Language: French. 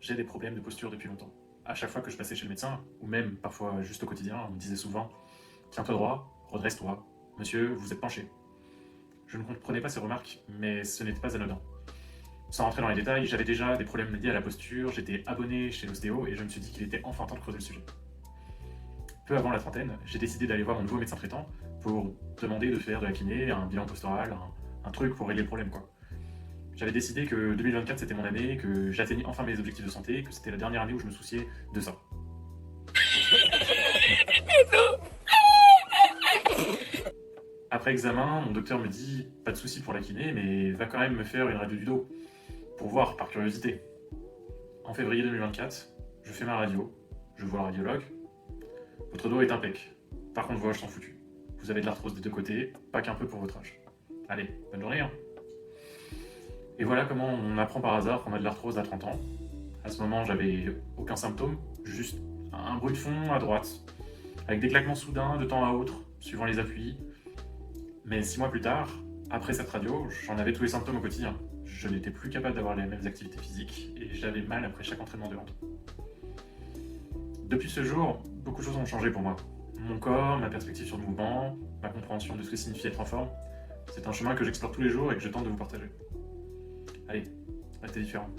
j'ai des problèmes de posture depuis longtemps. À chaque fois que je passais chez le médecin, ou même parfois juste au quotidien, on me disait souvent « Tiens-toi droit, redresse-toi, monsieur, vous êtes penché ». Je ne comprenais pas ces remarques, mais ce n'était pas anodin. Sans rentrer dans les détails, j'avais déjà des problèmes liés à la posture, j'étais abonné chez l'ostéo et je me suis dit qu'il était enfin temps de creuser le sujet. Peu avant la trentaine, j'ai décidé d'aller voir mon nouveau médecin traitant pour demander de faire de la kiné, un bilan postural, un truc pour régler le problème quoi. J'avais décidé que 2024 c'était mon année, que j'atteignais enfin mes objectifs de santé, que c'était la dernière année où je me souciais de ça. Après examen, mon docteur me dit « Pas de souci pour la kiné, mais va quand même me faire une radio du dos, pour voir par curiosité ». En février 2024, je fais ma radio, je vois le radiologue. Votre dos est impec. Par contre, vos hanches sont foutues. Vous avez de l'arthrose des deux côtés, pas qu'un peu pour votre âge. Allez, bonne journée hein. Et voilà comment on apprend par hasard qu'on a de l'arthrose à 30 ans. À ce moment, j'avais aucun symptôme, juste un bruit de fond à droite, avec des claquements soudains de temps à autre, suivant les appuis. Mais 6 mois plus tard, après cette radio, j'en avais tous les symptômes au quotidien. Je n'étais plus capable d'avoir les mêmes activités physiques et j'avais mal après chaque entraînement de hand. Depuis ce jour, beaucoup de choses ont changé pour moi. Mon corps, ma perspective sur le mouvement, ma compréhension de ce que signifie être en forme, c'est un chemin que j'explore tous les jours et que je tente de vous partager. Allez, restez différents.